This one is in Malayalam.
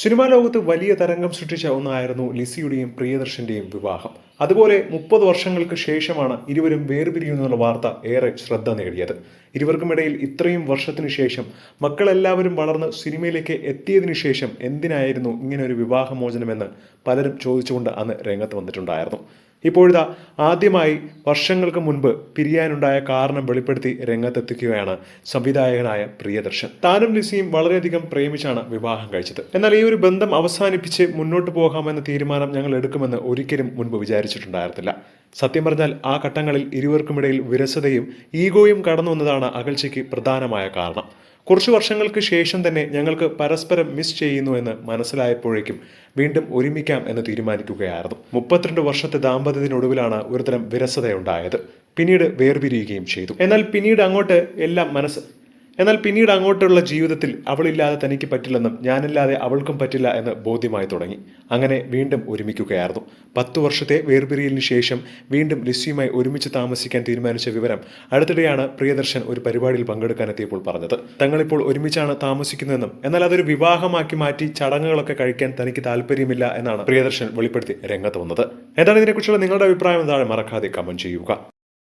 സിനിമാ ലോകത്ത് വലിയ തരംഗം സൃഷ്ടിച്ച ഒന്നായിരുന്നു ലിസിയുടെയും പ്രിയദർശന്റെയും വിവാഹം. അതുപോലെ 30 വർഷങ്ങൾക്ക് ശേഷമാണ് ഇരുവരും വേർപിരിയുന്നുള്ള വാർത്ത ഏറെ ശ്രദ്ധ നേടിയത്. ഇരുവർക്കുമിടയിൽ ഇത്രയും വർഷത്തിനു ശേഷം മക്കളെല്ലാവരും വളർന്ന് സിനിമയിലേക്ക് എത്തിയതിനു ശേഷം എന്തിനായിരുന്നു ഇങ്ങനെ ഒരു വിവാഹമോചനമെന്ന് പലരും ചോദിച്ചുകൊണ്ട് അന്ന് രംഗത്ത് വന്നിട്ടുണ്ടായിരുന്നു. ഇപ്പോഴിതാ ആദ്യമായി വർഷങ്ങൾക്ക് മുൻപ് പിരിയാനുണ്ടായ കാരണം വെളിപ്പെടുത്തി രംഗത്തെത്തിക്കുകയാണ് സംവിധായകനായ പ്രിയദർശൻ. താനും ലിസിയും വളരെയധികം പ്രേമിച്ചാണ് വിവാഹം കഴിച്ചത്. എന്നാൽ ഈ ഒരു ബന്ധം അവസാനിപ്പിച്ച് മുന്നോട്ട് പോകാമെന്ന തീരുമാനം ഞങ്ങൾ എടുക്കുമെന്ന് ഒരിക്കലും മുൻപ് വിചാരിച്ചിട്ടുണ്ടായിരുന്നില്ല. സത്യം പറഞ്ഞാൽ ആ ഘട്ടങ്ങളിൽ ഇരുവർക്കുമിടയിൽ വിരസതയും ഈഗോയും കടന്നു വന്നതാണ് അകൽച്ചയ്ക്ക് പ്രധാനമായ കാരണം. കുറച്ചു വർഷങ്ങൾക്ക് ശേഷം തന്നെ ഞങ്ങൾക്ക് പരസ്പരം മിസ് ചെയ്യുന്നു എന്ന് മനസ്സിലായപ്പോഴേക്കും വീണ്ടും ഒരുമിക്കാം എന്ന് തീരുമാനിക്കുകയായിരുന്നു. 32 വർഷത്തെ ദാമ്പത്യത്തിനൊടുവിലാണ് ഒരുതരം വിരസതയുണ്ടായത്. പിന്നീട് വേർപിരിയുകയും ചെയ്തു. എന്നാൽ പിന്നീട് അങ്ങോട്ടുള്ള ജീവിതത്തിൽ അവളില്ലാതെ തനിക്ക് പറ്റില്ലെന്നും ഞാനില്ലാതെ അവൾക്കും പറ്റില്ല എന്ന് ബോധ്യമായി തുടങ്ങി. അങ്ങനെ വീണ്ടും ഒരുമിക്കുകയായിരുന്നു. 10 വർഷത്തെ വേർപിരിയലിന് ശേഷം വീണ്ടും ലിസിയുമായി ഒരുമിച്ച് താമസിക്കാൻ തീരുമാനിച്ച വിവരം അടുത്തിടെയാണ് പ്രിയദർശൻ ഒരു പരിപാടിയിൽ പങ്കെടുക്കാനെത്തിയപ്പോൾ പറഞ്ഞത്. തങ്ങളിപ്പോൾ ഒരുമിച്ചാണ് താമസിക്കുന്നതെന്നും എന്നാൽ അതൊരു വിവാഹമാക്കി മാറ്റി ചടങ്ങുകളൊക്കെ കഴിക്കാൻ തനിക്ക് താല്പര്യമില്ല എന്നാണ് പ്രിയദർശൻ വെളിപ്പെടുത്തി രംഗത്ത് വന്നത്. എന്താണ് ഇതിനെക്കുറിച്ചുള്ള നിങ്ങളുടെ അഭിപ്രായം? എന്താണ്? മറക്കാതെ കമന്റ് ചെയ്യുക.